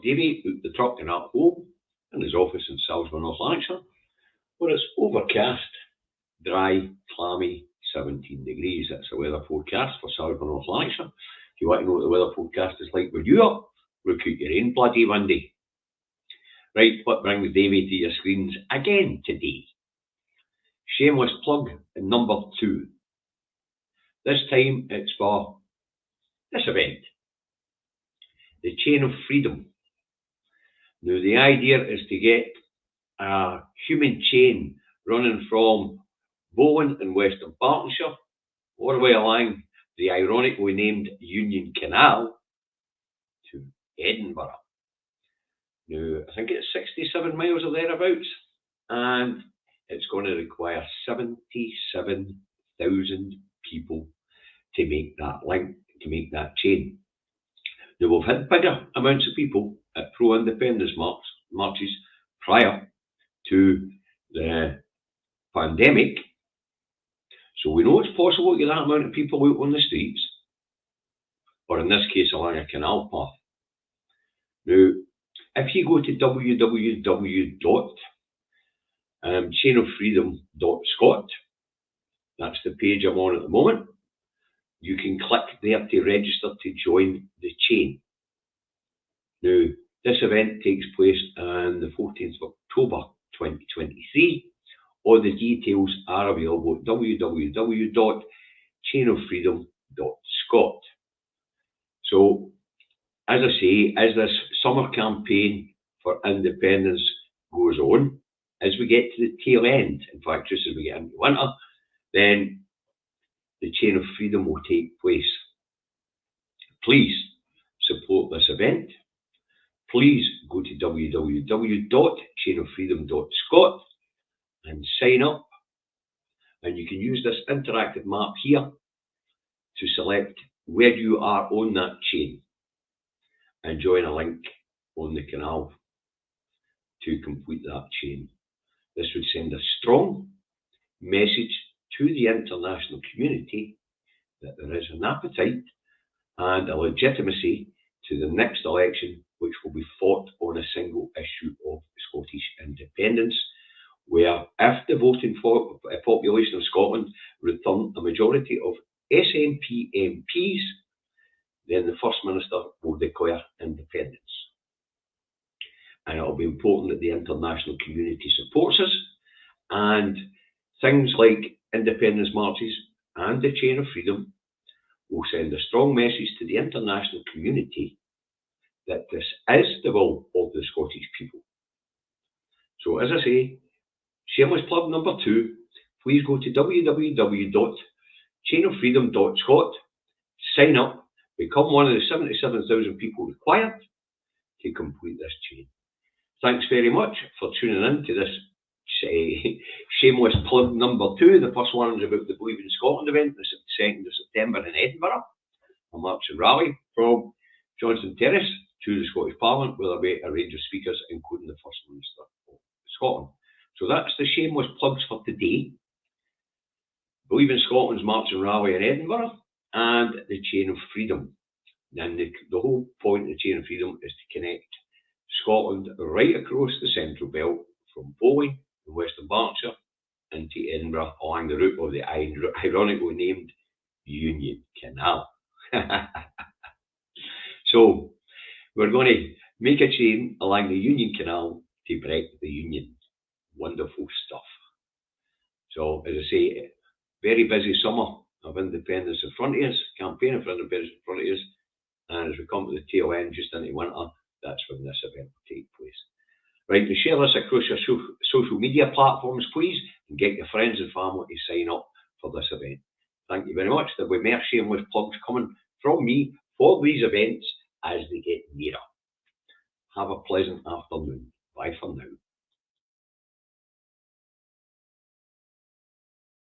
Davy out the truck and at home in his office in Salisbury, North Lanarkshire, where it's overcast, dry, clammy, 17 degrees. That's the weather forecast for Salisbury, North Lanarkshire. If you want to know what the weather forecast is like where you are, look out your own bloody window. Right, what brings Davy to your screens again today? Shameless plug number 2. This time it's for this event, the Chain of Freedom. Now the idea is to get a human chain running from Bowen in Western Bartonshire all the way along the ironically named Union Canal to Edinburgh. Now I think it's 67 miles or thereabouts, and it's going to require 77,000 people to make that link, to make that chain. Now we've had bigger amounts of people at pro-independence marches prior to the pandemic, so we know it's possible to get that amount of people out on the streets, or in this case along a canal path. Now, if you go to www.chainoffreedom.scot, that's the page I'm on at the moment, you can click there to register to join the chain. Now, this event takes place on the 14th of October 2023. All the details are available at www.chainoffreedom.scot. So, as I say, as this summer campaign for independence goes on, as we get to the tail end, in fact, just as we get into winter, then the Chain of Freedom will take place. Please support this event. Please go to www.chainoffreedom.scot and sign up. And you can use this interactive map here to select where you are on that chain and join a link on the canal to complete that chain. This would send a strong message to the international community that there is an appetite and a legitimacy to the next election, which will be fought on a single issue of Scottish independence, where if the voting population of Scotland return a majority of SNP MPs, then the First Minister will declare independence. And it will be important that the international community supports us, and things like independence marches and the Chain of Freedom will send a strong message to the international community that this is the will of the Scottish people. So as I say, shameless plug number 2, please go to www.chainoffreedom.scot, sign up, become one of the 77,000 people required to complete this chain. Thanks very much for tuning in to this shameless plug number 2. The first one is about the Believe in Scotland event, the 2nd of September in Edinburgh, a march and rally from Johnston Terrace to the Scottish Parliament, where there'll be a range of speakers, including the First Minister of Scotland. So that's the shameless plugs for today. Believe in Scotland's march and rally in Edinburgh, and the Chain of Freedom. And the whole point of the Chain of Freedom is to connect Scotland right across the Central Belt from Bowen in Western Berkshire into Edinburgh along the route of the ironically named Union Canal. So we're going to make a chain along the Union Canal to break the Union. Wonderful stuff. So as I say, very busy summer of independence in front of us, campaigning for independence in front of us, and as we come to the tail end just into winter, that's when this event will take place. Right, to share this across your social media platforms, please, and get your friends and family to sign up for this event. Thank you very much. There will be more shameless plugs coming from me for these events as they get nearer. Have a pleasant afternoon. Bye for now.